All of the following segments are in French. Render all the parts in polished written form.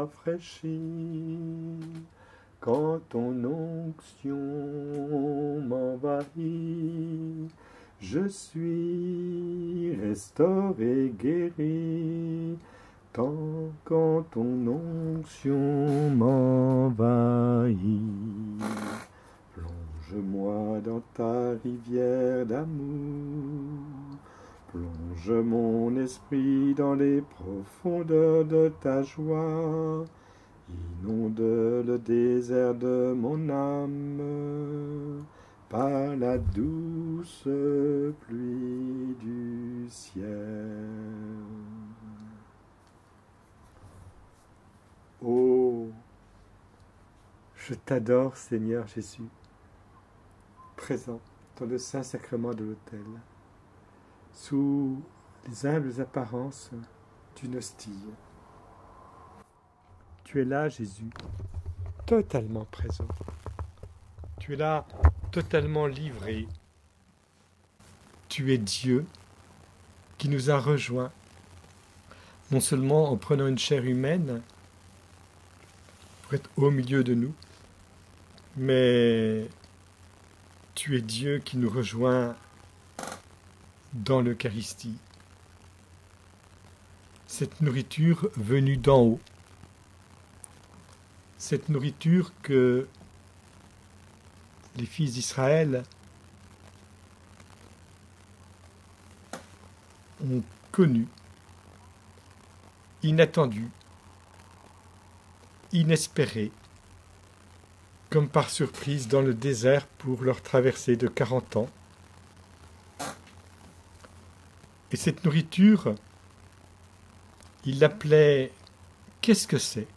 rafraîchit. Quand ton onction m'envahit, je suis restauré, guéri. Tant quand ton onction m'envahit. Plonge-moi dans ta rivière d'amour. Plonge mon esprit dans les profondeurs de ta joie. Inonde le désert de mon âme par la douce pluie du ciel. Oh, je t'adore, Seigneur Jésus, présent dans le Saint-Sacrement de l'autel, sous les humbles apparences d'une hostie. Tu es là, Jésus, totalement présent. Tu es là, totalement livré. Tu es Dieu qui nous a rejoints, non seulement en prenant une chair humaine pour être au milieu de nous, mais tu es Dieu qui nous rejoint dans l'Eucharistie. Cette nourriture venue d'en haut, cette nourriture que les fils d'Israël ont connue, inattendue, inespérée, comme par surprise dans le désert pour leur traversée de 40 ans. Et cette nourriture, il l'appelait « qu'est-ce que c'est ?»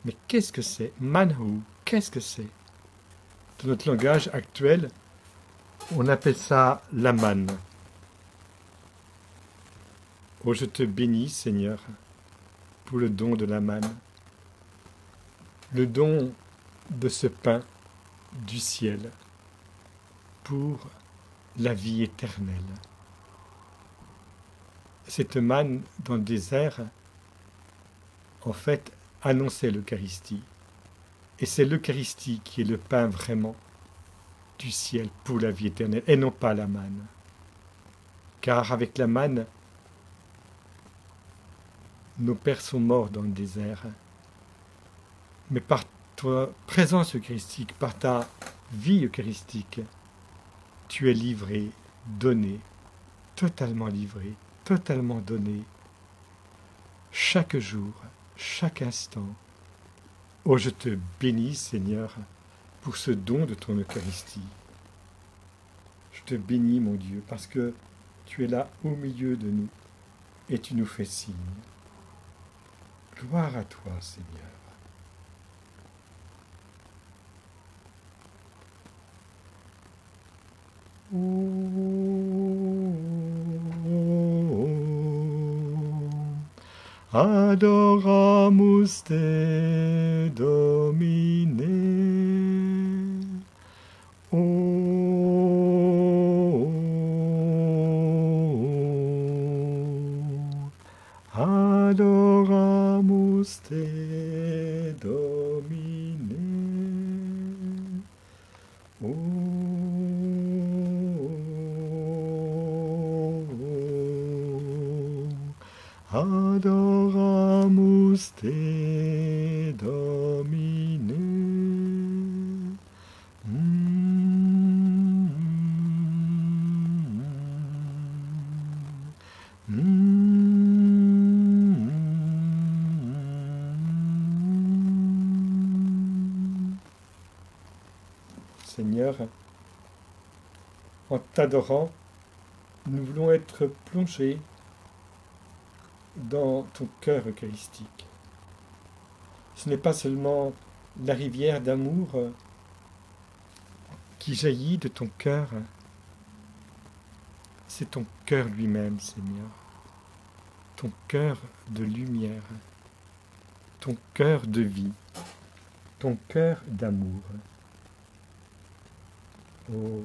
Mais qu'est-ce que c'est? Manhu, qu'est-ce que c'est? Dans notre langage actuel, on appelle ça la manne. Oh, je te bénis, Seigneur, pour le don de la manne, le don de ce pain du ciel pour la vie éternelle. Cette manne dans le désert, en fait, annonçait l'Eucharistie. Et c'est l'Eucharistie qui est le pain vraiment du ciel pour la vie éternelle, et non pas la manne. Car avec la manne, nos pères sont morts dans le désert. Mais par ta présence eucharistique, par ta vie eucharistique, tu es livré, donné, totalement donné, chaque jour, chaque instant. Oh, je te bénis, Seigneur, pour ce don de ton Eucharistie. Je te bénis, mon Dieu, parce que tu es là au milieu de nous et tu nous fais signe. Gloire à toi, Seigneur. Adoramus te, Domine. Adoramus te, Domine. Adoramus te, Domine. Seigneur, en t'adorant, nous voulons être plongés dans ton cœur eucharistique. Ce n'est pas seulement la rivière d'amour qui jaillit de ton cœur, c'est ton cœur lui-même, Seigneur, ton cœur de lumière, ton cœur de vie, ton cœur d'amour. Oh,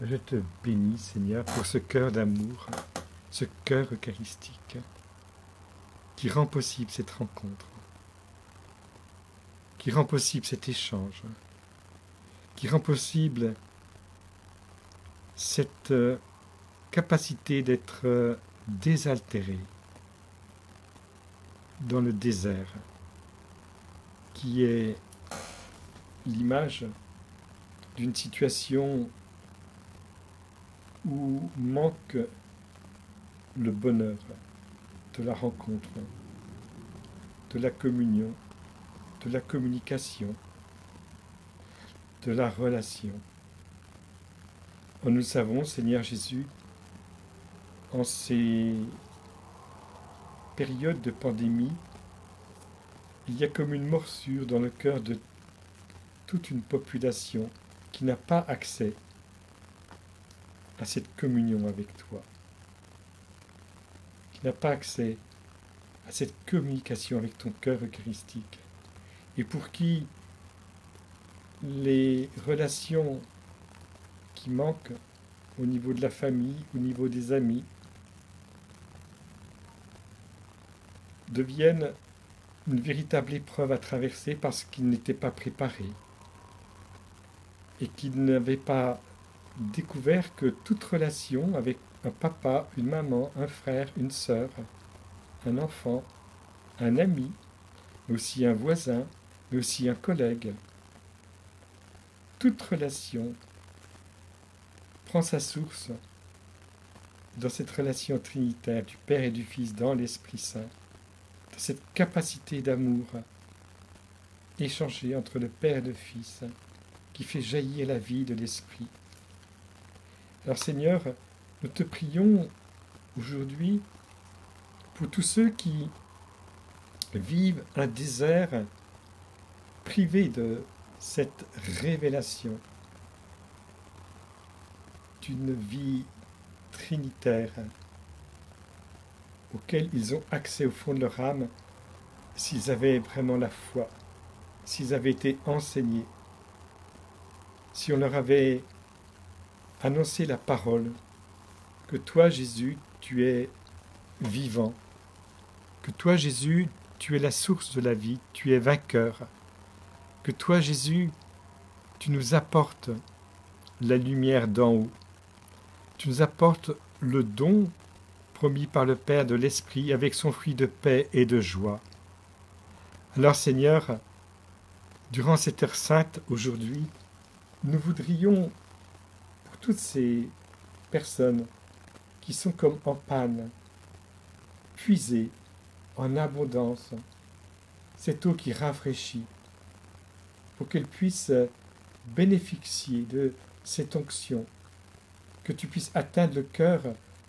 je te bénis, Seigneur, pour ce cœur d'amour, ce cœur eucharistique, qui rend possible cette rencontre, qui rend possible cet échange, qui rend possible cette capacité d'être désaltéré dans le désert, qui est l'image d'une situation où manque le bonheur de la rencontre, de la communion, de la communication, de la relation. Nous savons, Seigneur Jésus, en ces périodes de pandémie, il y a comme une morsure dans le cœur de toute une population qui n'a pas accès à cette communion avec toi, qui n'a pas accès à cette communication avec ton cœur eucharistique, et pour qui les relations qui manquent au niveau de la famille, au niveau des amis, deviennent une véritable épreuve à traverser parce qu'ils n'étaient pas préparés et qu'ils n'avaient pas découvert que toute relation avec un papa, une maman, un frère, une sœur, un enfant, un ami, mais aussi un voisin, mais aussi un collègue, toute relation prend sa source dans cette relation trinitaire du Père et du Fils dans l'Esprit Saint, dans cette capacité d'amour échangée entre le Père et le Fils qui fait jaillir la vie de l'Esprit. Alors Seigneur, nous te prions aujourd'hui pour tous ceux qui vivent un désert privés de cette révélation d'une vie trinitaire auquel ils ont accès au fond de leur âme s'ils avaient vraiment la foi, s'ils avaient été enseignés, si on leur avait annoncé la parole, que toi Jésus, tu es vivant, que toi Jésus, tu es la source de la vie, tu es vainqueur, que toi Jésus, tu nous apportes la lumière d'en haut, tu nous apportes le don promis par le Père de l'Esprit avec son fruit de paix et de joie. Alors Seigneur, durant cette heure sainte aujourd'hui, nous voudrions, pour toutes ces personnes qui sont comme en panne, puiser en abondance cette eau qui rafraîchit, pour qu'elles puissent bénéficier de cette onction, que tu puisses atteindre le cœur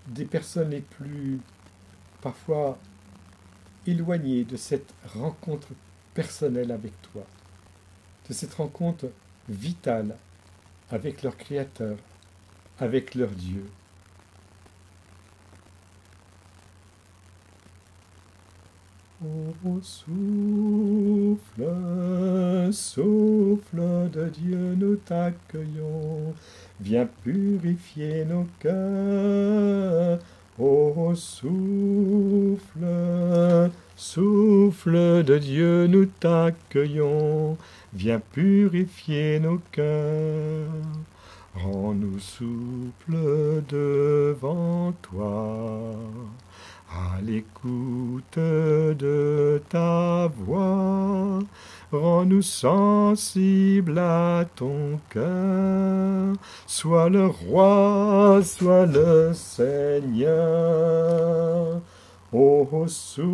des personnes les plus, parfois, éloignées de cette rencontre personnelle avec toi, de cette rencontre vitale avec leur Créateur, avec leur Dieu. Ô souffle, souffle de Dieu, nous t'accueillons, viens purifier nos cœurs. Ô souffle, souffle de Dieu, nous t'accueillons, viens purifier nos cœurs. Rends-nous souples devant toi, à l'écoute de ta voix, rends-nous sensibles à ton cœur. Sois le roi, sois le Seigneur. Ô souffle,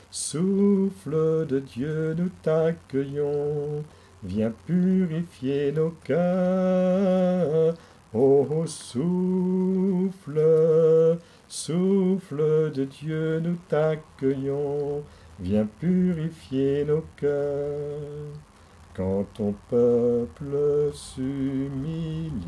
souffle de Dieu, nous t'accueillons. Viens purifier nos cœurs. Ô souffle, souffle de Dieu, nous t'accueillons, viens purifier nos cœurs. Quand ton peuple s'humilie,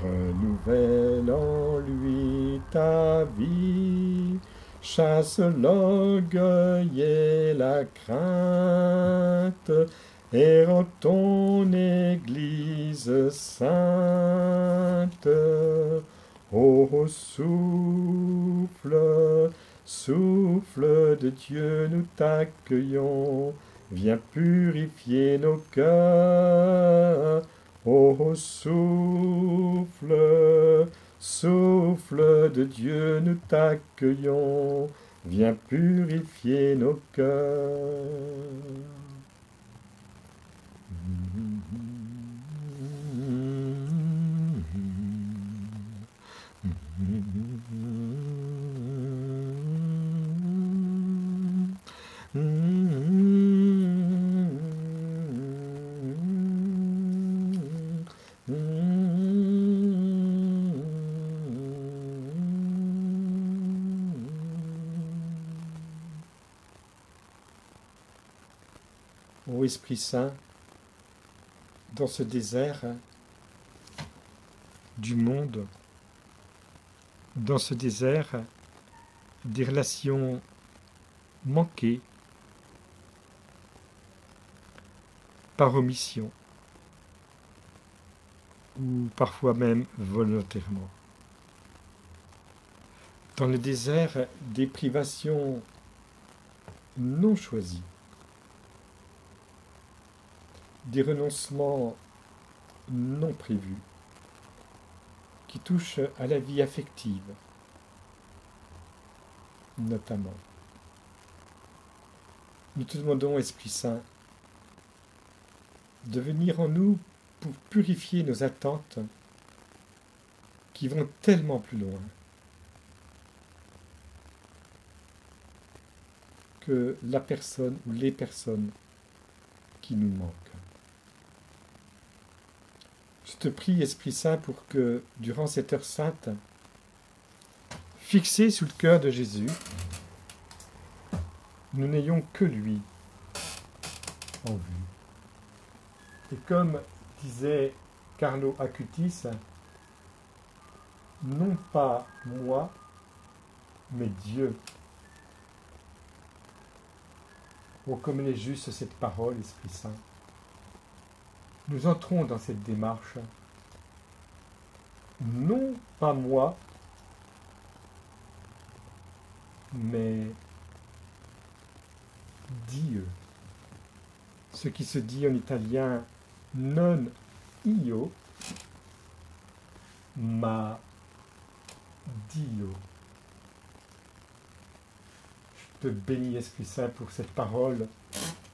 renouvelle en lui ta vie, chasse l'orgueil et la crainte, et rends ton Église sainte. Ô souffle, souffle de Dieu, nous t'accueillons. Viens purifier nos cœurs. Ô souffle, souffle de Dieu, nous t'accueillons. Viens purifier nos cœurs. Ô Esprit Saint, dans ce désert du monde, dans ce désert des relations manquées par omission ou parfois même volontairement. Dans le désert des privations non choisies, des renoncements non prévus qui touchent à la vie affective, notamment. Nous te demandons, Esprit Saint, de venir en nous pour purifier nos attentes qui vont tellement plus loin que la personne ou les personnes qui nous manquent. Je te prie, Esprit Saint, pour que, durant cette heure sainte, fixée sous le cœur de Jésus, nous n'ayons que lui en vue. Et comme disait Carlo Acutis, non pas moi, mais Dieu. Oh, comme elle est juste cette parole, Esprit Saint. Nous entrons dans cette démarche. Non pas moi, mais Dieu. Ce qui se dit en italien non io, ma Dio. Je te bénis, Esprit Saint, pour cette parole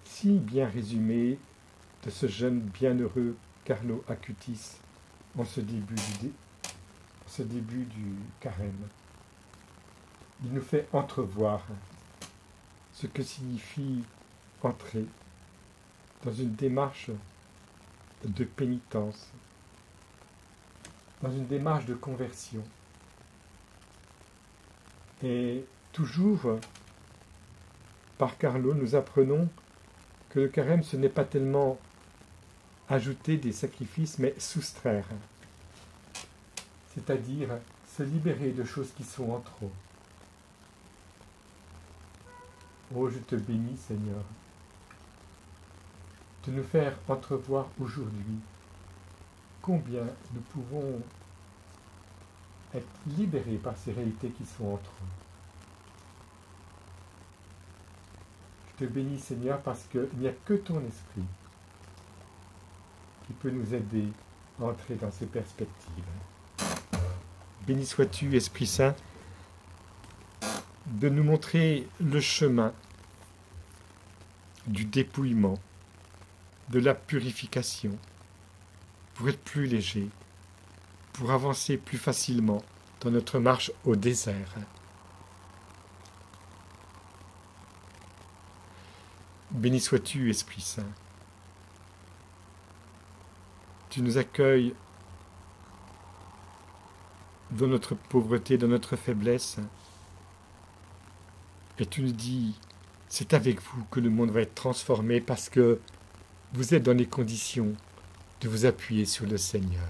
si bien résumée de ce jeune bienheureux Carlo Acutis en ce début du carême. Il nous fait entrevoir ce que signifie entrer dans une démarche de pénitence, dans une démarche de conversion. Et toujours, par Carlo, nous apprenons que le carême, ce n'est pas tellement ajouter des sacrifices, mais soustraire. C'est-à-dire se libérer de choses qui sont en trop. Oh, je te bénis, Seigneur, de nous faire entrevoir aujourd'hui combien nous pouvons être libérés par ces réalités qui sont en trop. Je te bénis, Seigneur, parce qu'il n'y a que ton esprit qui peut nous aider à entrer dans ces perspectives. Béni sois-tu, Esprit Saint, de nous montrer le chemin du dépouillement, de la purification, pour être plus léger, pour avancer plus facilement dans notre marche au désert. Béni sois-tu, Esprit Saint. Tu nous accueilles dans notre pauvreté, dans notre faiblesse, et tu nous dis, c'est avec vous que le monde va être transformé parce que vous êtes dans les conditions de vous appuyer sur le Seigneur.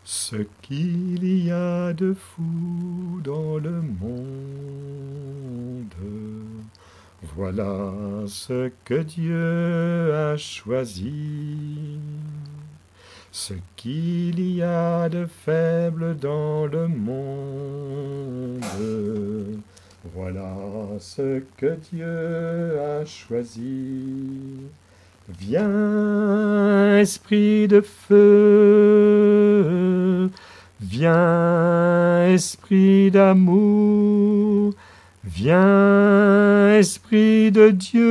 Ce qu'il y a de fou dans le monde, voilà ce que Dieu a choisi. ce qu'il y a de faible dans le monde. Voilà ce que Dieu a choisi. Viens, esprit de feu, viens, esprit d'amour, viens, esprit de Dieu,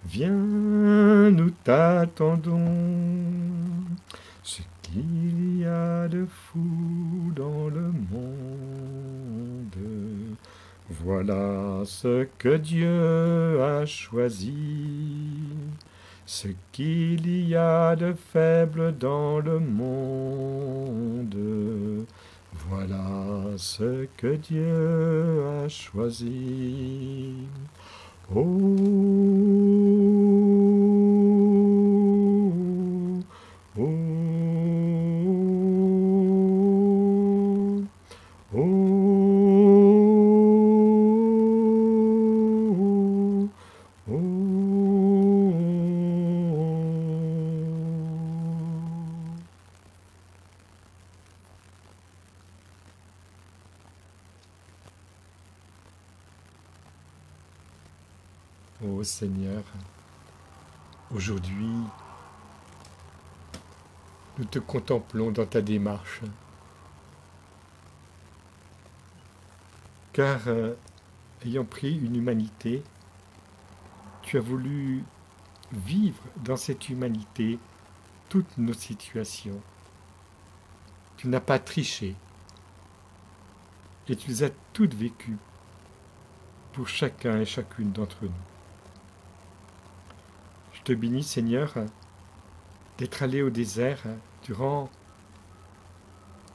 viens, nous t'attendons. Ce qu'il y a de fou dans le monde, voilà ce que Dieu a choisi. Ce qu'il y a de faible dans le monde, voilà ce que Dieu a choisi. Oh, oh, oh, oh, Ô Seigneur, aujourd'hui, nous te contemplons dans ta démarche, car ayant pris une humanité, tu as voulu vivre dans cette humanité toutes nos situations. Tu n'as pas triché et tu les as toutes vécues pour chacun et chacune d'entre nous. Je te bénis, Seigneur, d'être allé au désert durant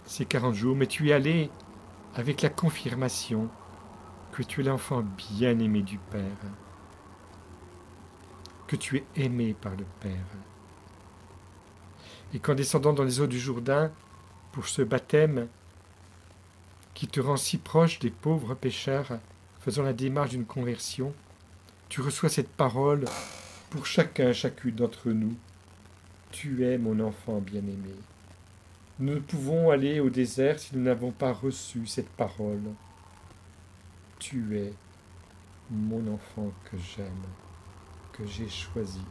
ces 40 jours, mais tu es allé avec la confirmation que tu es l'enfant bien-aimé du Père, que tu es aimé par le Père. Et qu'en descendant dans les eaux du Jourdain, pour ce baptême qui te rend si proche des pauvres pécheurs, faisant la démarche d'une conversion, tu reçois cette parole pour chacun et chacune d'entre nous. Tu es mon enfant bien-aimé. Nous ne pouvons aller au désert si nous n'avons pas reçu cette parole. Tu es mon enfant que j'aime, que j'ai choisi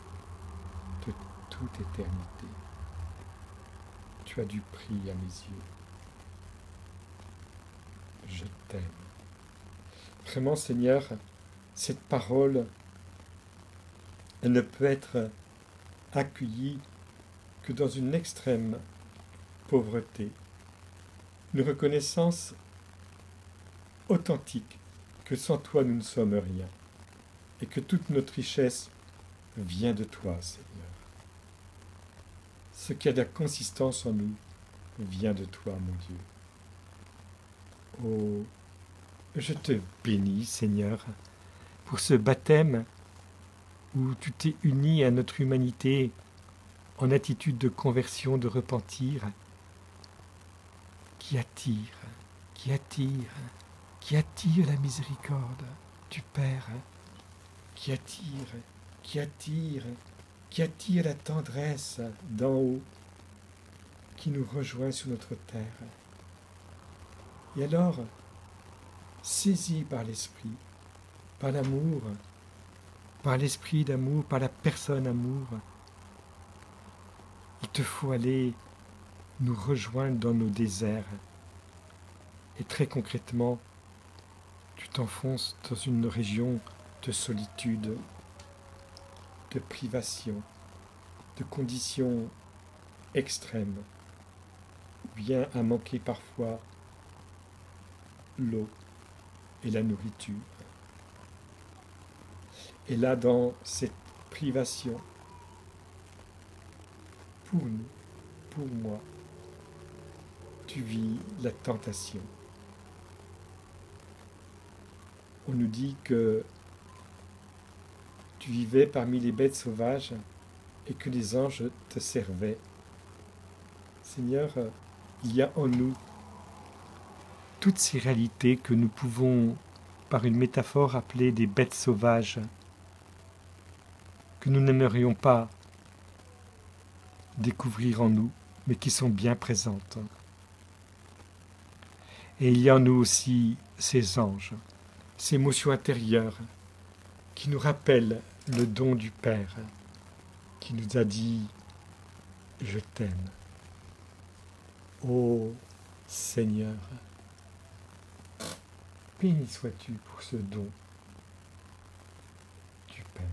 de toute éternité. Tu as du prix à mes yeux. Je t'aime. Vraiment, Seigneur, cette parole, elle ne peut être accueillie que dans une extrême pauvreté, une reconnaissance authentique que sans toi nous ne sommes rien et que toute notre richesse vient de toi, Seigneur. Ce qui a de la consistance en nous vient de toi, mon Dieu. Oh, je te bénis, Seigneur, pour ce baptême où tu t'es uni à notre humanité en attitude de conversion, de repentir, qui attire la miséricorde du Père, qui attire la tendresse d'en haut, qui nous rejoint sur notre terre. Et alors, saisi par l'Esprit, par l'amour, par l'Esprit d'amour, par la personne amour, il te faut aller nous rejoindre dans nos déserts. Et très concrètement, tu t'enfonces dans une région de solitude, de privation, de conditions extrêmes, bien à manquer parfois l'eau et la nourriture. Et là, dans cette privation, pour nous, pour moi, tu vis la tentation. On nous dit que tu vivais parmi les bêtes sauvages et que les anges te servaient. Seigneur, il y a en nous toutes ces réalités que nous pouvons, par une métaphore, appeler des bêtes sauvages, que nous n'aimerions pas découvrir en nous, mais qui sont bien présentes. Et il y a en nous aussi ces anges, ces émotions intérieures qui nous rappellent le don du Père, qui nous a dit « Je t'aime ». Ô Seigneur, béni sois-tu pour ce don du Père.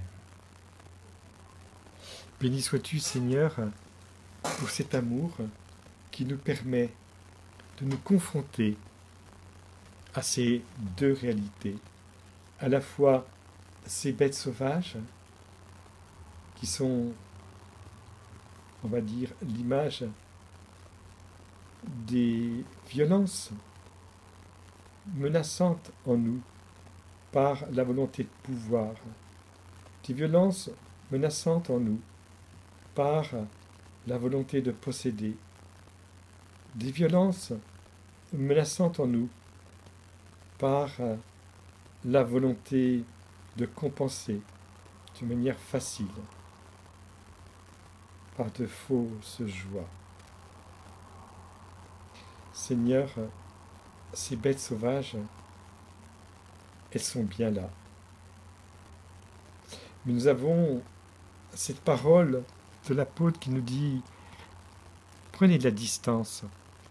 Béni sois-tu, Seigneur, pour cet amour qui nous permet de nous confronter à ces deux réalités, à la fois ces bêtes sauvages qui sont, on va dire, l'image des violences menaçantes en nous par la volonté de pouvoir, des violences menaçantes en nous par la volonté de posséder, des violences menaçantes en nous par la volonté de compenser de manière facile, par de fausses joies. Seigneur, ces bêtes sauvages, elles sont bien là. Mais nous avons cette parole de l'apôtre qui nous dit « Prenez de la distance,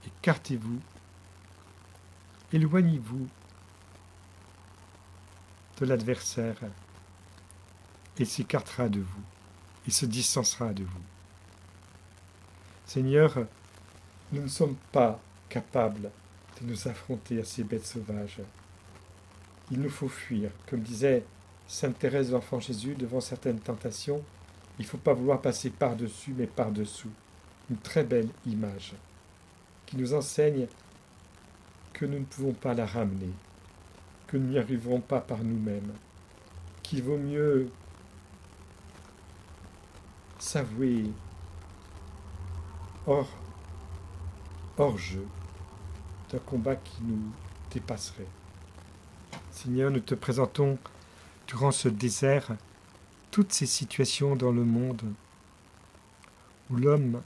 écartez-vous, éloignez-vous de l'adversaire, il s'écartera de vous, il se distancera de vous. » Seigneur, nous ne sommes pas capables de nous affronter à ces bêtes sauvages. Il nous faut fuir. Comme disait Sainte Thérèse de l'Enfant Jésus, devant certaines tentations, il ne faut pas vouloir passer par-dessus, mais par-dessous. Une très belle image qui nous enseigne que nous ne pouvons pas la ramener, que nous n'y arriverons pas par nous-mêmes, qu'il vaut mieux s'avouer hors jeu d'un combat qui nous dépasserait. Seigneur, nous te présentons durant ce désert toutes ces situations dans le monde où l'homme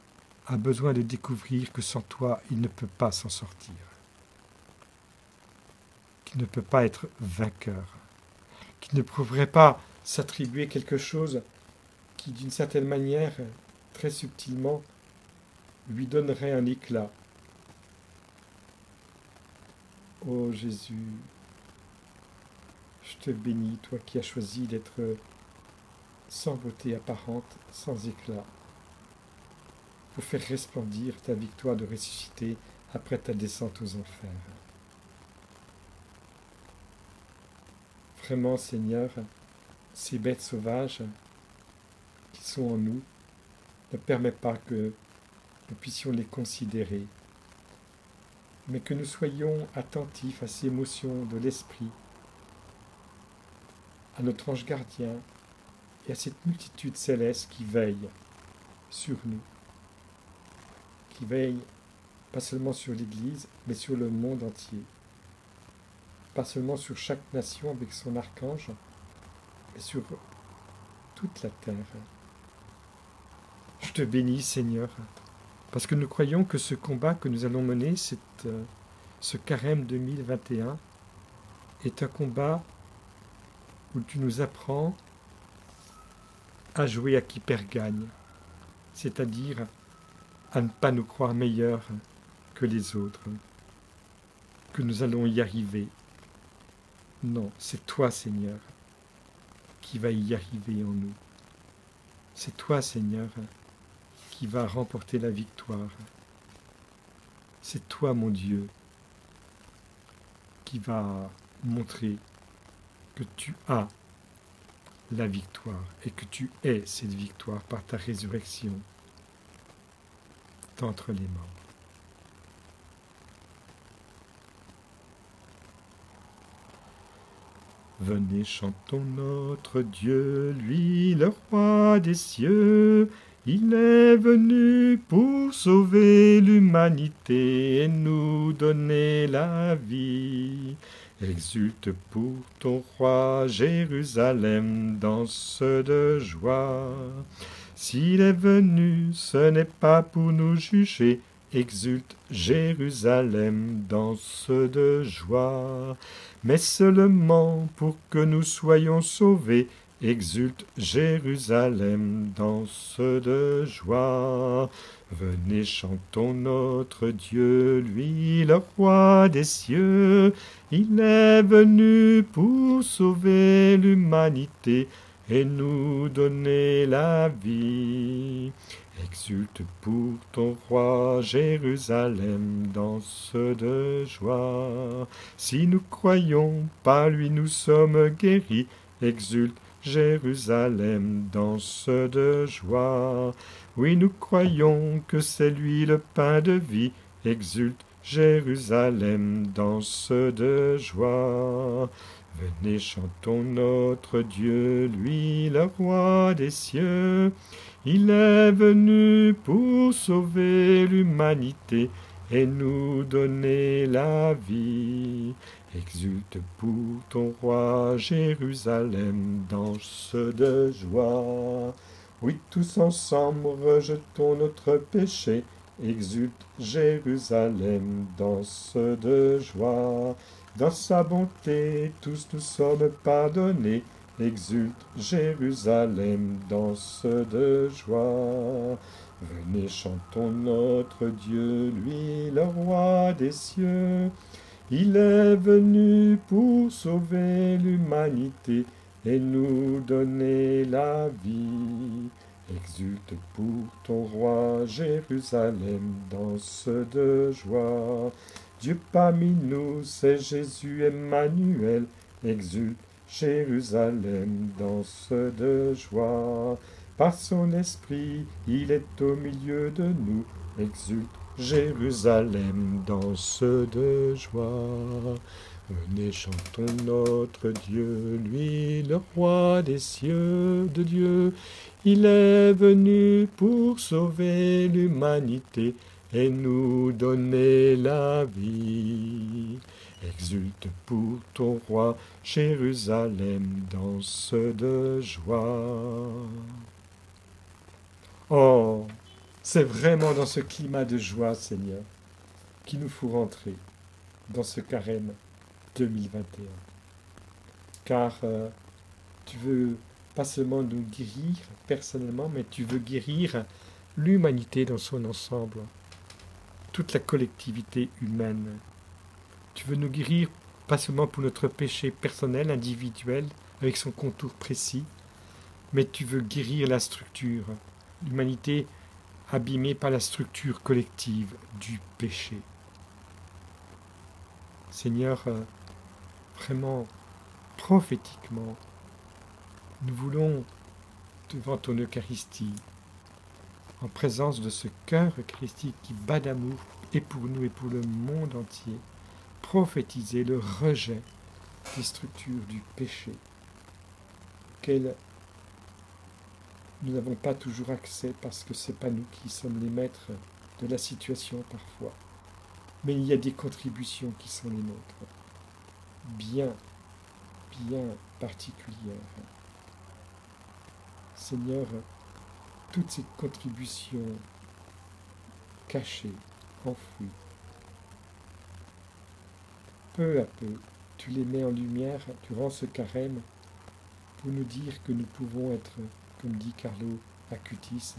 a besoin de découvrir que sans toi, il ne peut pas s'en sortir, qu'il ne peut pas être vainqueur, qu'il ne pourrait pas s'attribuer quelque chose qui, d'une certaine manière, très subtilement, lui donnerait un éclat. Ô Jésus, je te bénis, toi qui as choisi d'être sans beauté apparente, sans éclat, pour faire resplendir ta victoire de ressusciter après ta descente aux enfers. Vraiment, Seigneur, ces bêtes sauvages qui sont en nous ne permettent pas que nous puissions les considérer, mais que nous soyons attentifs à ces émotions de l'esprit, à notre ange gardien et à cette multitude céleste qui veille sur nous, qui veille pas seulement sur l'Église, mais sur le monde entier, pas seulement sur chaque nation avec son archange, mais sur toute la terre. Je te bénis, Seigneur, parce que nous croyons que ce combat que nous allons mener, ce carême 2021, est un combat où tu nous apprends à jouer à qui perd gagne, c'est-à-dire à ne pas nous croire meilleurs que les autres, que nous allons y arriver. Non, c'est toi, Seigneur, qui va y arriver en nous. C'est toi, Seigneur, qui va remporter la victoire. C'est toi, mon Dieu, qui va montrer que tu as la victoire et que tu es cette victoire par ta résurrection d'entre les morts. Venez, chantons notre Dieu, lui le roi des cieux. Il est venu pour sauver l'humanité et nous donner la vie. Exulte pour ton roi, Jérusalem, danse de joie. S'il est venu, ce n'est pas pour nous juger. Exulte Jérusalem, danse de joie, mais seulement pour que nous soyons sauvés. Exulte Jérusalem, danse de joie. Venez, chantons notre Dieu, lui le roi des cieux. Il est venu pour sauver l'humanité et nous donner la vie. Exulte pour ton roi Jérusalem, danse de joie. Si nous croyons, par lui nous sommes guéris. Exulte Jérusalem, danse de joie. Oui, nous croyons que c'est lui le pain de vie. Exulte Jérusalem, danse de joie. Venez, chantons notre Dieu, lui le roi des cieux. Il est venu pour sauver l'humanité et nous donner la vie. Exulte pour ton roi Jérusalem, danse de joie. Oui, tous ensemble rejetons notre péché. Exulte Jérusalem, danse de joie. Dans sa bonté, tous nous sommes pardonnés. Exulte Jérusalem, danse de joie. Venez, chantons notre Dieu, lui le roi des cieux. Il est venu pour sauver l'humanité et nous donner la vie. Exulte pour ton roi Jérusalem, danse de joie. Dieu parmi nous, c'est Jésus Emmanuel. Exulte Jérusalem, danse de joie. Par son esprit, il est au milieu de nous. Exulte Jérusalem, danse de joie. Venez, chantons notre Dieu, lui le roi des cieux de Dieu. Il est venu pour sauver l'humanité et nous donner la vie. Exulte pour ton roi, Jérusalem, danse de joie. Oh, c'est vraiment dans ce climat de joie, Seigneur, qu'il nous faut rentrer dans ce carême 2021. Car tu veux pas seulement nous guérir personnellement, mais tu veux guérir l'humanité dans son ensemble, toute la collectivité humaine. Tu veux nous guérir pas seulement pour notre péché personnel, individuel, avec son contour précis, mais tu veux guérir la structure, l'humanité abîmée par la structure collective du péché. Seigneur, vraiment, prophétiquement, nous voulons, devant ton Eucharistie, en présence de ce cœur eucharistique qui bat d'amour et pour nous et pour le monde entier, prophétiser le rejet des structures du péché, auxquelles nous n'avons pas toujours accès parce que ce n'est pas nous qui sommes les maîtres de la situation parfois. Mais il y a des contributions qui sont les nôtres, bien particulières. Seigneur, toutes ces contributions cachées, enfouies, peu à peu, tu les mets en lumière durant ce carême pour nous dire que nous pouvons être, comme dit Carlo Acutis,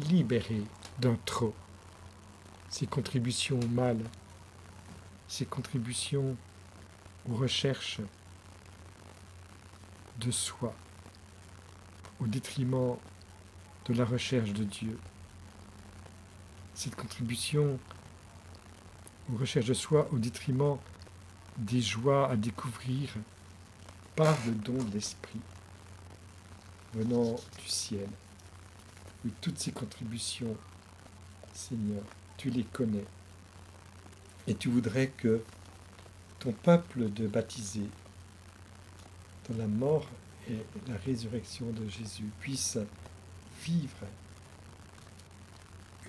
libérés d'un trop. Ces contributions au mal, ces contributions aux recherches de soi, au détriment de la recherche de Dieu. Cette contribution aux recherches de soi au détriment des joies à découvrir par le don de l'Esprit venant du ciel. Oui, toutes ces contributions, Seigneur, tu les connais. Et tu voudrais que ton peuple de baptisés, dans la mort et la résurrection de Jésus, puisse vivre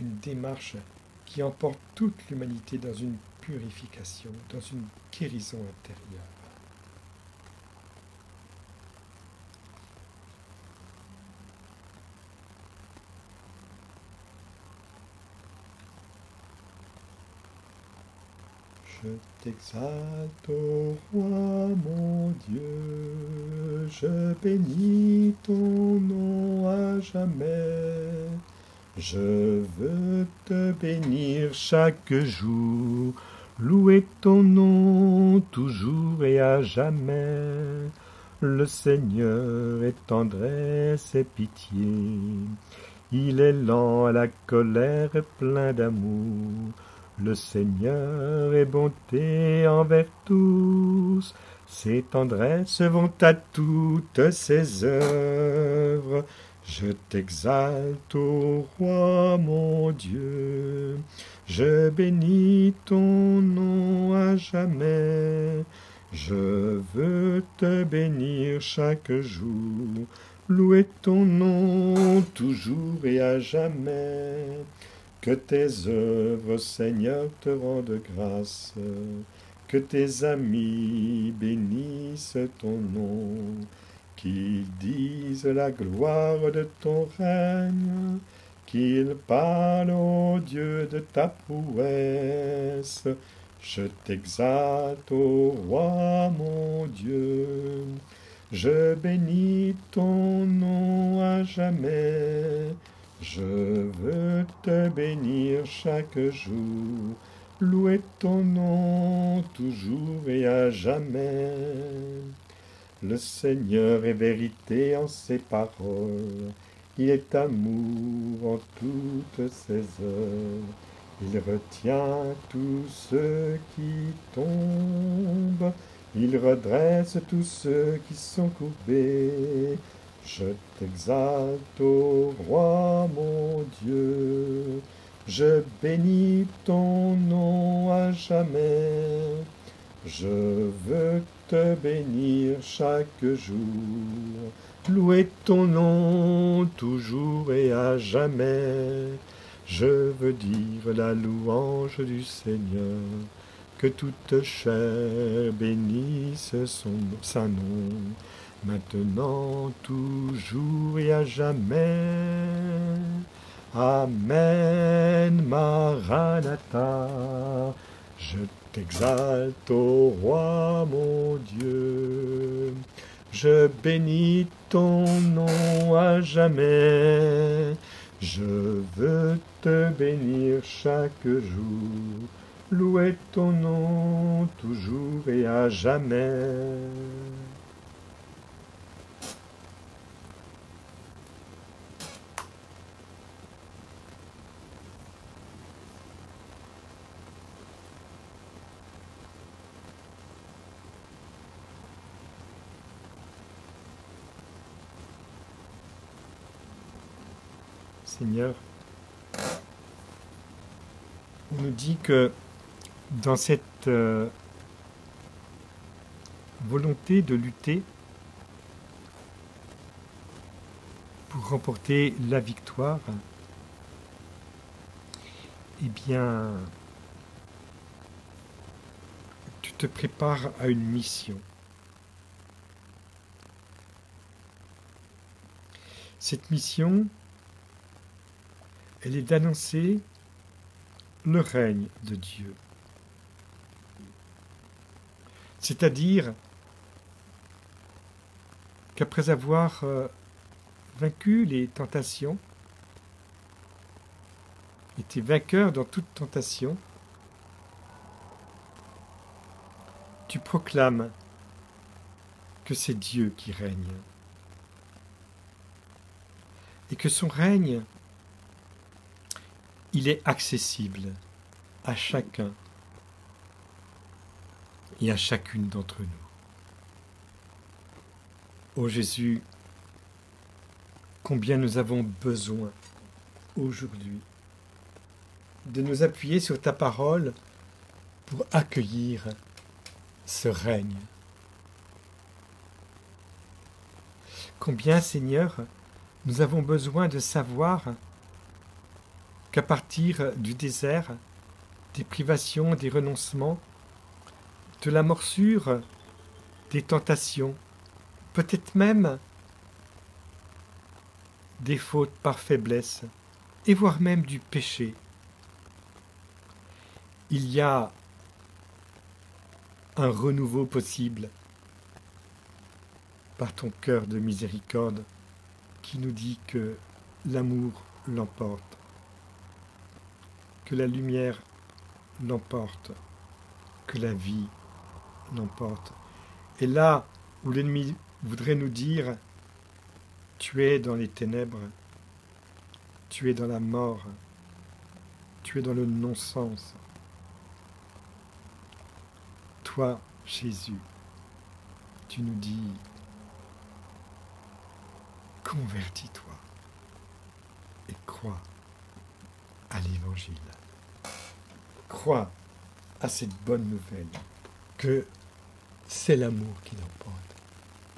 une démarche qui emporte toute l'humanité dans une purification, dans une guérison intérieure. Je t'exalte, ô roi mon Dieu, je bénis ton nom à jamais. Je veux te bénir chaque jour, louer ton nom toujours et à jamais. Le Seigneur est tendresse et pitié, il est lent à la colère et plein d'amour. Le Seigneur est bonté envers tous, ses tendresses vont à toutes ses œuvres. Je t'exalte, ô roi mon Dieu, je bénis ton nom à jamais. Je veux te bénir chaque jour, louer ton nom toujours et à jamais. Que tes œuvres, Seigneur, te rendent grâce, que tes amis bénissent ton nom, qu'ils disent la gloire de ton règne, qu'ils parlent, ô Dieu, de ta prouesse. Je t'exalte, ô roi mon Dieu, je bénis ton nom à jamais. Je veux te bénir chaque jour, louer ton nom toujours et à jamais. Le Seigneur est vérité en ses paroles, il est amour en toutes ses œuvres. Il retient tous ceux qui tombent, il redresse tous ceux qui sont courbés. Je t'exalte, ô roi mon Dieu, je bénis ton nom à jamais. Je veux te bénir chaque jour, louer ton nom toujours et à jamais. Je veux dire la louange du Seigneur, que toute chair bénisse sa nom, maintenant, toujours et à jamais. Amen, Maranatha. Je t'exalte, ô roi mon Dieu. Je bénis ton nom à jamais. Je veux te bénir chaque jour, louer ton nom toujours et à jamais. Seigneur, on nous dit que dans cette volonté de lutter pour remporter la victoire, eh bien, tu te prépares à une mission. Cette mission, elle est d'annoncer le règne de Dieu. C'est-à-dire qu'après avoir vaincu les tentations, été vainqueur dans toute tentation, tu proclames que c'est Dieu qui règne et que son règne, il est accessible à chacun et à chacune d'entre nous. Ô Jésus, combien nous avons besoin aujourd'hui de nous appuyer sur ta parole pour accueillir ce règne. Combien, Seigneur, nous avons besoin de savoir qu'à partir du désert, des privations, des renoncements, de la morsure, des tentations, peut-être même des fautes par faiblesse, et voire même du péché, il y a un renouveau possible par ton cœur de miséricorde qui nous dit que l'amour l'emporte, que la lumière l'emporte, que la vie l'emporte. Et là où l'ennemi voudrait nous dire « tu es dans les ténèbres, tu es dans la mort, tu es dans le non-sens », toi, Jésus, tu nous dis « convertis-toi et crois à l'Évangile. Crois à cette bonne nouvelle que c'est l'amour qui l'emporte,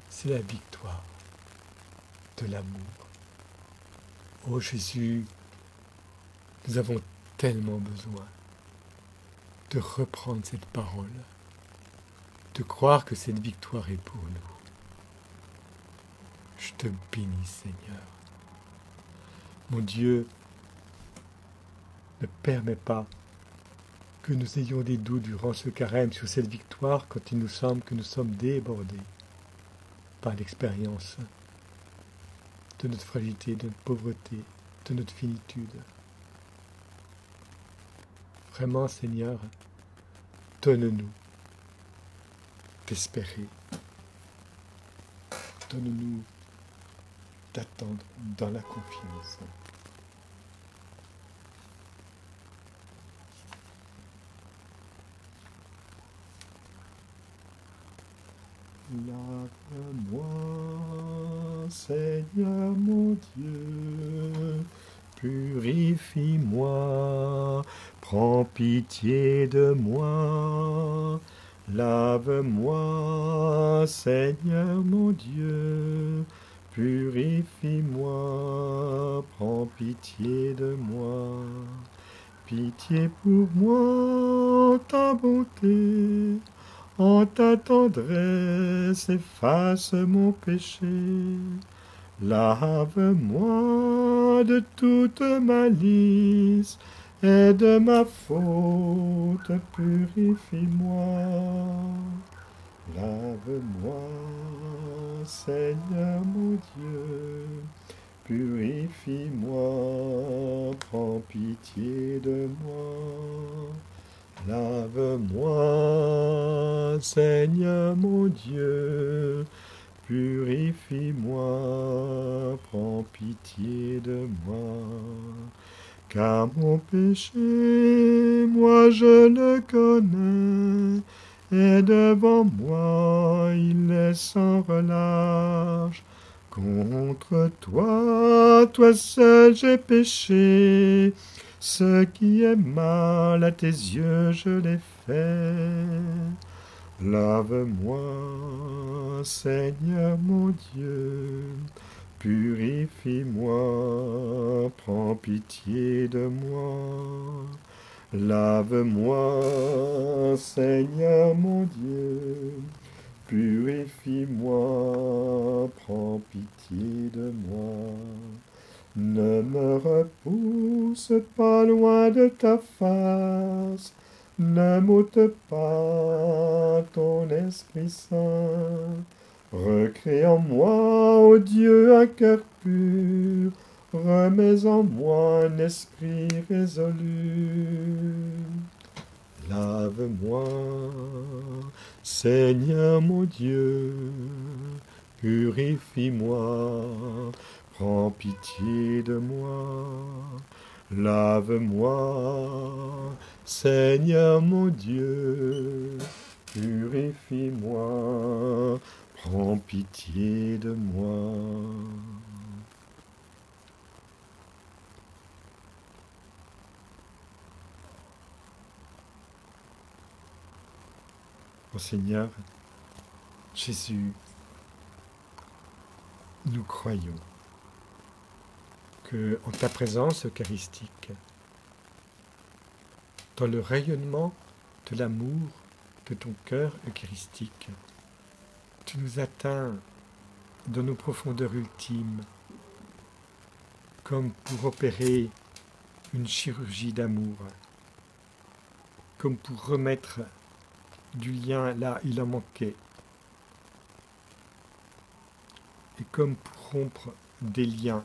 c'est la victoire de l'amour. Oh Jésus, nous avons tellement besoin de reprendre cette parole, de croire que cette victoire est pour nous. Je te bénis, Seigneur. Mon Dieu, ne permets pas que nous ayons des doutes durant ce carême sur cette victoire quand il nous semble que nous sommes débordés par l'expérience de notre fragilité, de notre pauvreté, de notre finitude. Vraiment, Seigneur, donne-nous d'espérer. Donne-nous d'attendre dans la confiance. Lave-moi, Seigneur mon Dieu, purifie-moi, prends pitié de moi. Lave-moi, Seigneur mon Dieu, purifie-moi, prends pitié de moi. Pitié pour moi, ta bonté, en ta tendresse, efface mon péché. Lave-moi de toute malice et de ma faute, purifie-moi. Lave-moi, Seigneur mon Dieu, purifie-moi, prends pitié de moi. Lave-moi, Seigneur mon Dieu, purifie-moi, prends pitié de moi. Car mon péché, moi je le connais, et devant moi il est sans relâche. Contre toi, toi seul j'ai péché, ce qui est mal à tes yeux je l'ai fait. Lave-moi, Seigneur mon Dieu, purifie-moi, prends pitié de moi. Lave-moi, Seigneur mon Dieu, purifie-moi, prends pitié de moi. Ne me repousse pas loin de ta face, ne m'ôte pas ton Esprit Saint. Recrée en moi, ô Dieu, un cœur pur, remets en moi un esprit résolu. Lave-moi, Seigneur mon Dieu, purifie-moi, prends pitié de moi. Lave-moi, Seigneur mon Dieu, purifie-moi, prends pitié de moi. Ô Seigneur, Jésus, nous croyons que en ta présence eucharistique, dans le rayonnement de l'amour de ton cœur eucharistique, tu nous atteins dans nos profondeurs ultimes, comme pour opérer une chirurgie d'amour, comme pour remettre du lien là il en manquait. Et comme pour rompre des liens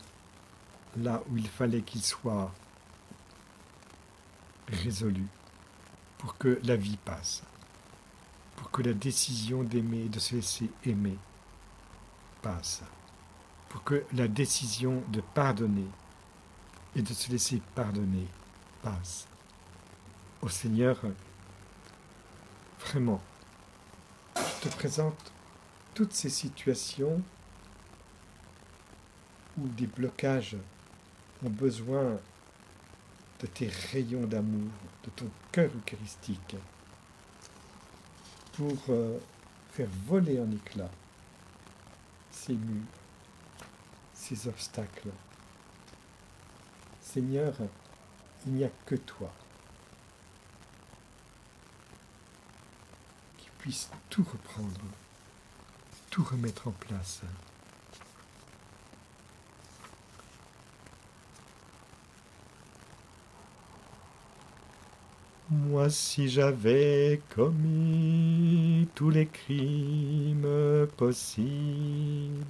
là où il fallait qu'ils soient résolus, pour que la vie passe, pour que la décision d'aimer, de se laisser aimer, passe, pour que la décision de pardonner et de se laisser pardonner passe. Ô Seigneur, vraiment, je te présente toutes ces situations où des blocages ont besoin de tes rayons d'amour, de ton cœur eucharistique, pour faire voler en éclats ces murs, ces obstacles. Seigneur, il n'y a que toi qui puisse tout reprendre, tout remettre en place. Moi, si j'avais commis tous les crimes possibles,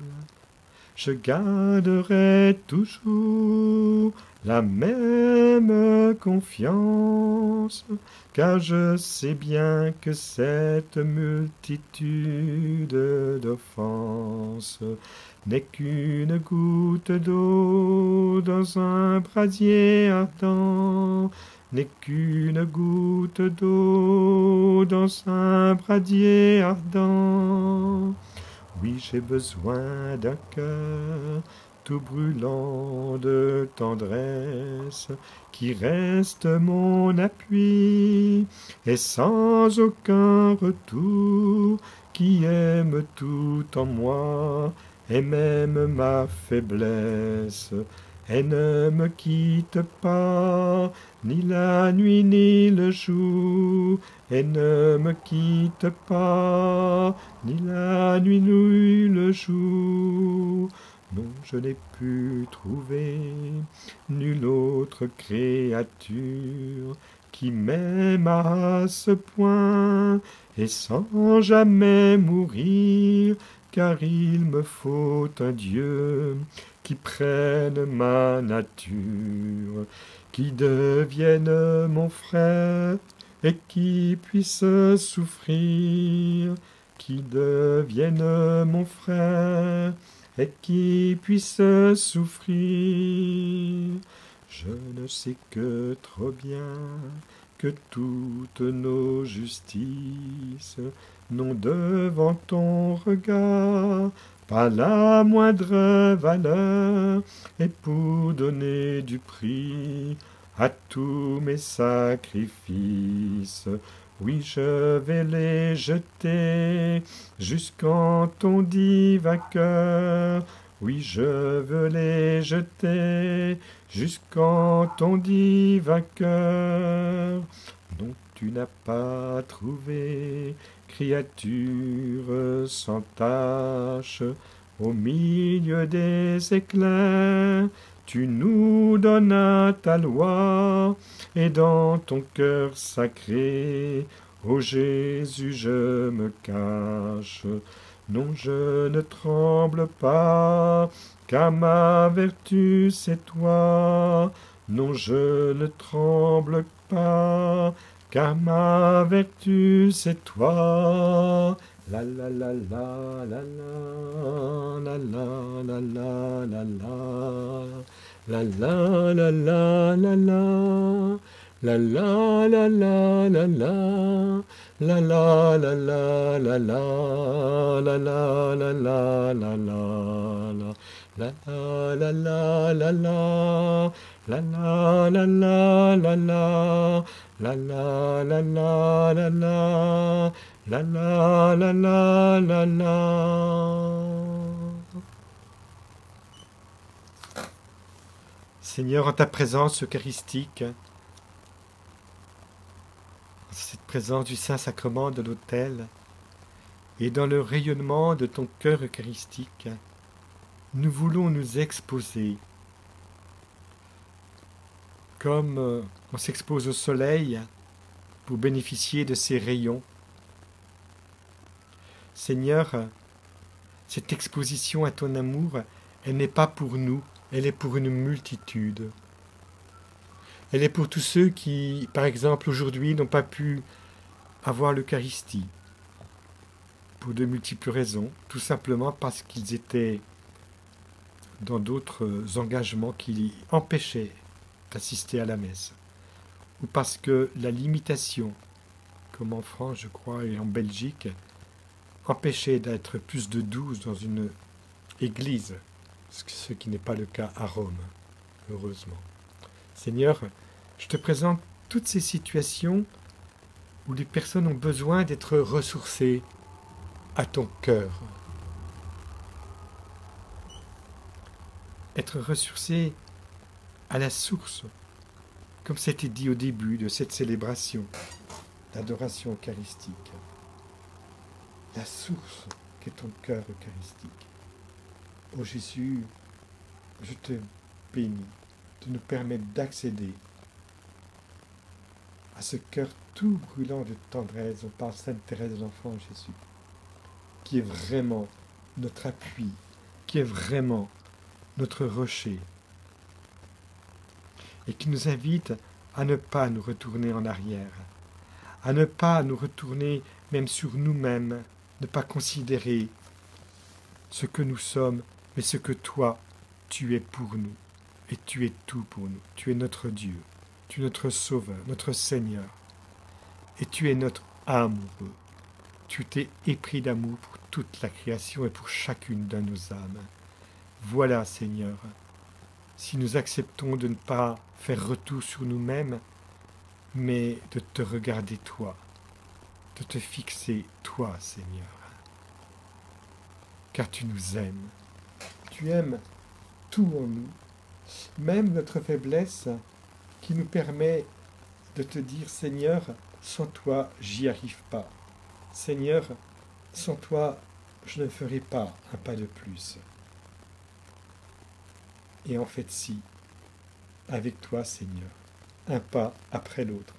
je garderais toujours la même confiance, car je sais bien que cette multitude d'offenses n'est qu'une goutte d'eau dans un brasier ardent, n'est qu'une goutte d'eau dans un brasier ardent. Oui, j'ai besoin d'un cœur tout brûlant de tendresse, qui reste mon appui, et sans aucun retour, qui aime tout en moi, et même ma faiblesse, et ne me quitte pas, ni la nuit ni le jour, et ne me quitte pas, ni la nuit ni le jour. Non, je n'ai pu trouver nulle autre créature qui m'aime à ce point, et sans jamais mourir, car il me faut un Dieu qui prenne ma nature, qui devienne mon frère, et qui puisse souffrir, qui devienne mon frère, et qui puisse souffrir. Je ne sais que trop bien que toutes nos justices n'ont devant ton regard pas la moindre valeur, et pour donner du prix à tous mes sacrifices, oui, je vais les jeter jusqu'en ton divin cœur. Oui, je veux les jeter jusqu'en ton divin cœur. Non, tu n'as pas trouvé créature sans tache au milieu des éclairs. Tu nous donnas ta loi, et dans ton cœur sacré, ô Jésus, je me cache. Non, je ne tremble pas, car ma vertu c'est toi. Non, je ne tremble pas, car ma vertu c'est toi. La la la la la la la la la la la la la la la la la. La la la la la la, la la la la la la, la la la la la la, la la la la la, la la la la la la, la la la la la la, la la la la la la. Seigneur, en ta présence eucharistique, cette présence du Saint-Sacrement de l'autel, et dans le rayonnement de ton cœur eucharistique, nous voulons nous exposer, comme on s'expose au soleil pour bénéficier de ses rayons. Seigneur, cette exposition à ton amour, elle n'est pas pour nous, elle est pour une multitude. Elle est pour tous ceux qui, par exemple, aujourd'hui, n'ont pas pu avoir l'Eucharistie, pour de multiples raisons, tout simplement parce qu'ils étaient dans d'autres engagements qui empêchaient d'assister à la messe, ou parce que la limitation, comme en France, je crois, et en Belgique, empêchait d'être plus de 12 dans une église, ce qui n'est pas le cas à Rome, heureusement. Seigneur, je te présente toutes ces situations où les personnes ont besoin d'être ressourcées à ton cœur. Être ressourcées à la source, comme c'était dit au début de cette célébration, l'adoration eucharistique. La source qu'est ton cœur eucharistique. Ô Jésus, je te bénis de nous permettre d'accéder à ce cœur tout brûlant de tendresse, on parle Sainte Thérèse de l'Enfant Jésus, qui est vraiment notre appui, qui est vraiment notre rocher, et qui nous invite à ne pas nous retourner en arrière, à ne pas nous retourner même sur nous-mêmes, ne pas considérer ce que nous sommes, mais ce que toi, tu es pour nous, et tu es tout pour nous. Tu es notre Dieu, tu es notre Sauveur, notre Seigneur, et tu es notre amoureux. Tu t'es épris d'amour pour toute la création et pour chacune de nos âmes. Voilà, Seigneur, si nous acceptons de ne pas faire retour sur nous-mêmes, mais de te regarder toi, de te fixer toi, Seigneur, car tu nous aimes. Tu aimes tout en nous, même notre faiblesse qui nous permet de te dire, Seigneur, sans toi, j'y arrive pas. Seigneur, sans toi, je ne ferai pas un pas de plus. Et en fait, si, avec toi, Seigneur, un pas après l'autre.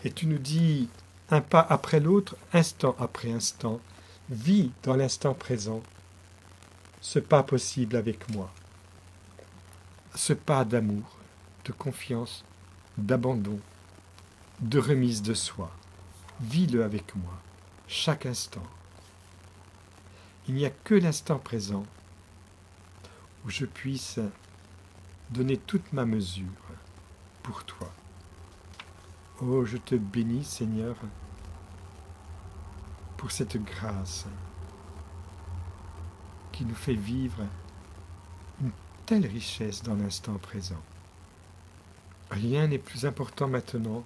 Et tu nous dis, un pas après l'autre, instant après instant, vis dans l'instant présent, ce pas possible avec moi, ce pas d'amour, de confiance, d'abandon, de remise de soi. Vis-le avec moi, chaque instant. Il n'y a que l'instant présent où je puisse donner toute ma mesure pour toi. Oh, je te bénis, Seigneur, pour cette grâce qui nous fait vivre une telle richesse dans l'instant présent. Rien n'est plus important maintenant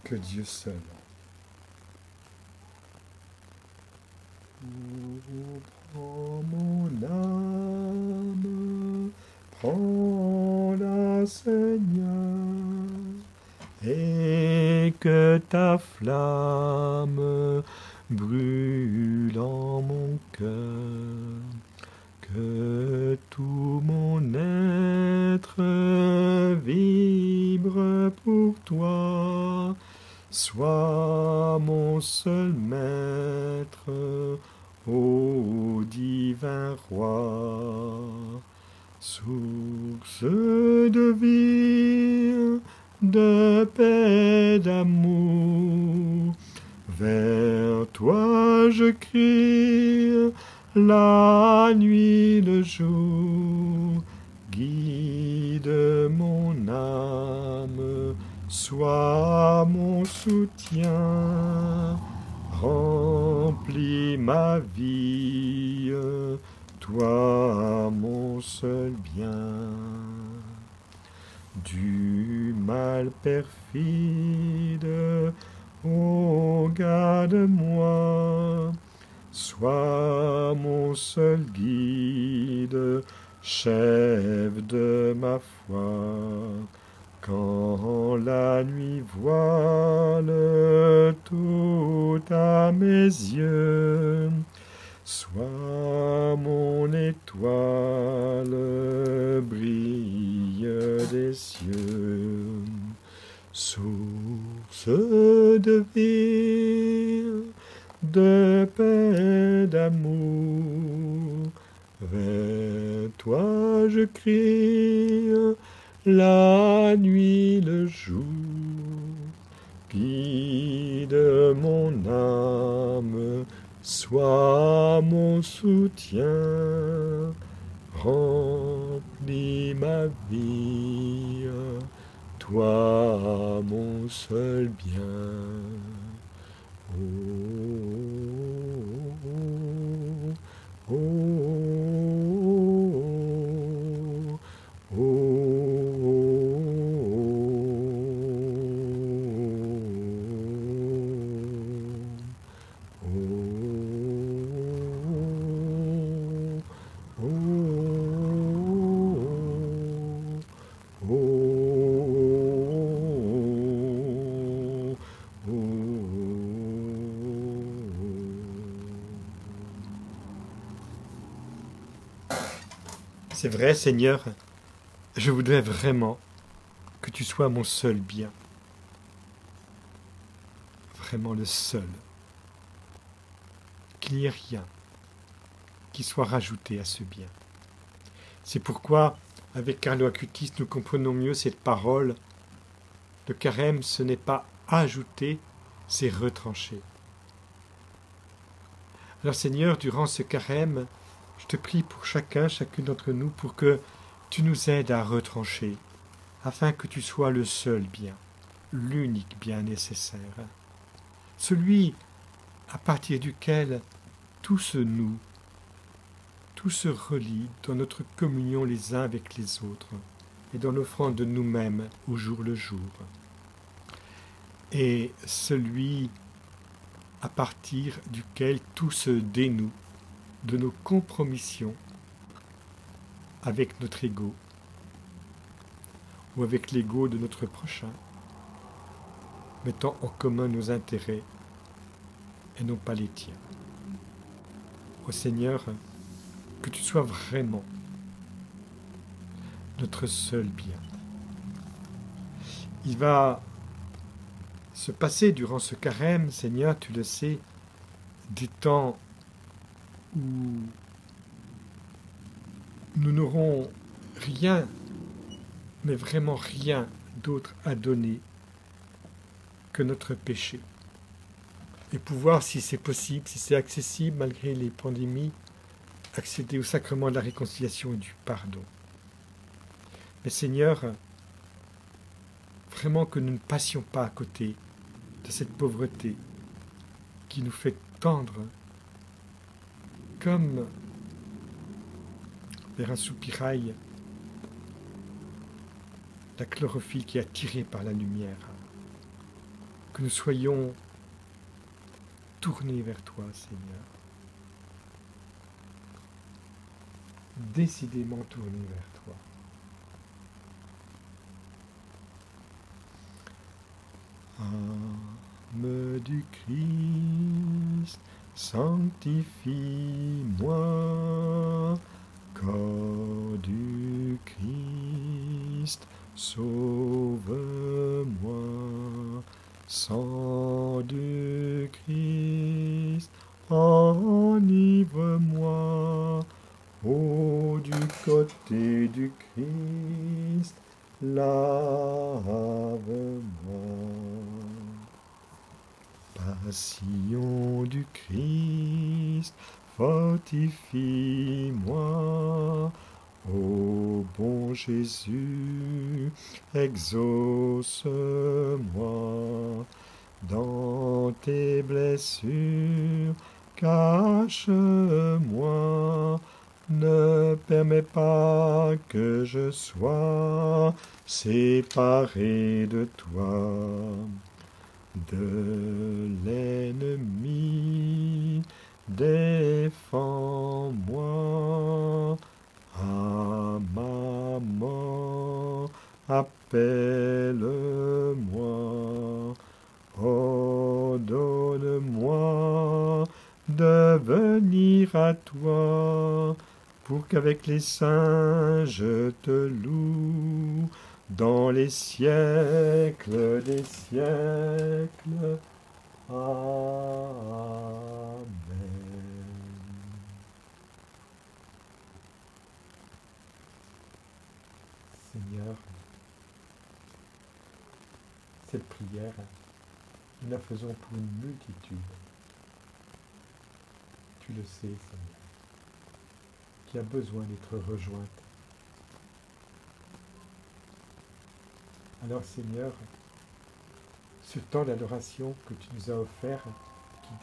que Dieu seul. Oh, prends mon âme, prends-la, Seigneur, et que ta flamme brûle en mon cœur, que tout mon être vibre pour toi, sois mon seul maître, ô divin roi, source de vie, de paix, d'amour. Vers toi je crie, la nuit, le jour. Guide mon âme, sois mon soutien. Remplis ma vie, toi mon seul bien. Du mal perfide, ô garde-moi, sois mon seul guide, chef de ma foi. Quand la nuit voile tout à mes yeux, sois mon étoile, brille des cieux. Source de vie, de paix, d'amour. Vers toi je crie, la nuit, le jour. Guide mon âme, sois mon soutien, remplis ma vie, toi mon seul bien. Oh, oh, oh, C'est vrai, Seigneur, je voudrais vraiment que tu sois mon seul bien, vraiment le seul, qu'il n'y ait rien qui soit rajouté à ce bien. C'est pourquoi, avec Carlo Acutis, nous comprenons mieux cette parole. Le carême, ce n'est pas ajouter, c'est retrancher. Alors Seigneur, durant ce carême, je te prie pour chacune d'entre nous, pour que tu nous aides à retrancher, afin que tu sois le seul bien, l'unique bien nécessaire, celui à partir duquel tout se noue, tout se relie dans notre communion les uns avec les autres et dans l'offrande de nous-mêmes au jour le jour. Et celui à partir duquel tout se dénoue de nos compromissions avec notre ego ou avec l'ego de notre prochain, mettant en commun nos intérêts et non pas les tiens. Ô Seigneur, que tu sois vraiment notre seul bien. Il va se passer durant ce carême, Seigneur, tu le sais, des temps où nous n'aurons rien, mais vraiment rien d'autre à donner que notre péché. Et pouvoir, si c'est possible, si c'est accessible, malgré les pandémies, accéder au sacrement de la réconciliation et du pardon. Mais Seigneur, vraiment que nous ne passions pas à côté de cette pauvreté qui nous fait tendre comme vers un soupirail la chlorophylle qui est attirée par la lumière. Que nous soyons tournés vers toi, Seigneur. Décidément tournés vers toi. Âme du Christ, sanctifie-moi. Corps du Christ, sauve-moi. Sang du Christ, enivre-moi. Eau du côté du Christ, lave-moi. Passion du Christ, fortifie-moi. Ô bon Jésus, exauce-moi. Dans tes blessures, cache-moi. Ne permets pas que je sois séparé de toi, de l'ennemi. Défends-moi. À ma mort, appelle-moi. Ordonne-moi de venir à toi, pour qu'avec les saints je te loue dans les siècles des siècles. Amen. cette prière, nous la faisons pour une multitude. Tu le sais, Seigneur, qui a besoin d'être rejointe. Alors, Seigneur, ce temps d'adoration que tu nous as offert,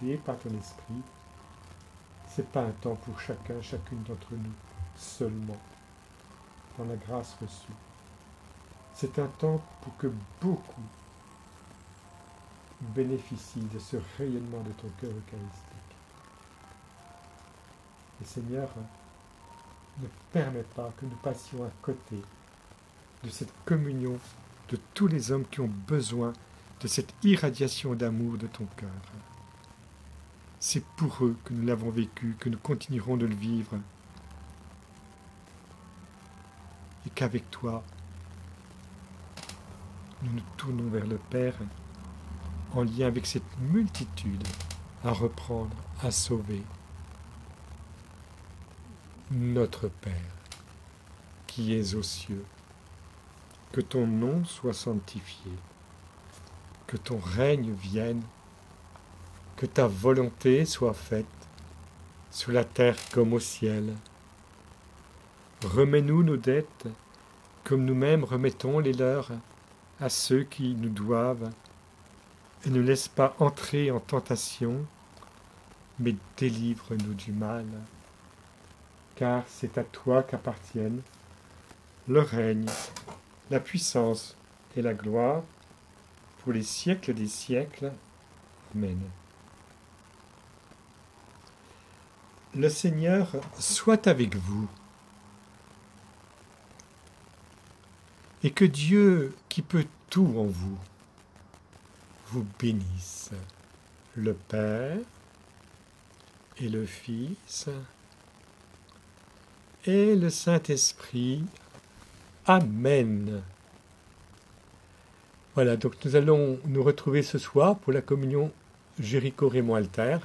guidé par ton esprit, c'est pas un temps pour chacun, chacune d'entre nous, seulement, dans la grâce reçue. C'est un temps pour que beaucoup bénéficient de ce rayonnement de ton cœur eucharistique. Et Seigneur, ne permets pas que nous passions à côté de cette communion de tous les hommes qui ont besoin de cette irradiation d'amour de ton cœur. C'est pour eux que nous l'avons vécu, que nous continuerons de le vivre. Et qu'avec toi, nous nous tournons vers le Père en lien avec cette multitude à reprendre, à sauver. Notre Père, qui es aux cieux, que ton nom soit sanctifié, que ton règne vienne, que ta volonté soit faite, sur la terre comme au ciel. Remets-nous nos dettes, comme nous-mêmes remettons les leurs à ceux qui nous doivent, et ne laisse pas entrer en tentation, mais délivre-nous du mal. Car c'est à toi qu'appartiennent le règne, la puissance et la gloire pour les siècles des siècles. Amen. Le Seigneur soit avec vous. Et que Dieu, qui peut tout en vous, vous bénisse, le Père et le Fils et le Saint-Esprit. Amen. Voilà, donc nous allons nous retrouver ce soir pour la communion Jéricho-Raymond-Alter.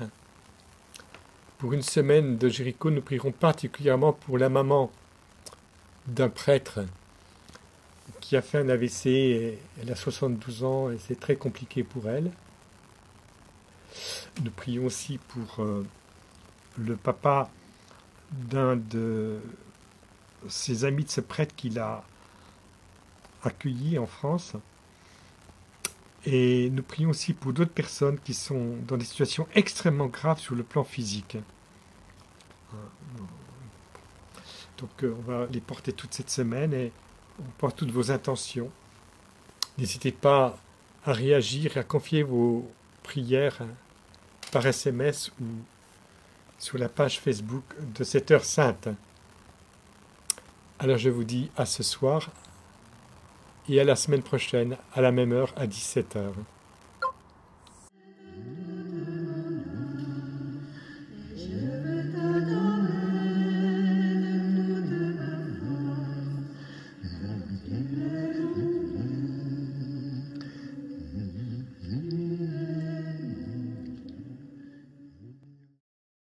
Pour une semaine de Jéricho, nous prierons particulièrement pour la maman d'un prêtre qui a fait un AVC. Elle a 72 ans et c'est très compliqué pour elle. Nous prions aussi pour le papa d'un de ses amis de ce prêtre qu'il a accueilli en France. Et nous prions aussi pour d'autres personnes qui sont dans des situations extrêmement graves sur le plan physique. Donc on va les porter toute cette semaine et on porte toutes vos intentions. N'hésitez pas à réagir et à confier vos prières par SMS ou sur la page Facebook de cette heure sainte. Alors je vous dis à ce soir et à la semaine prochaine, à la même heure, à 17h.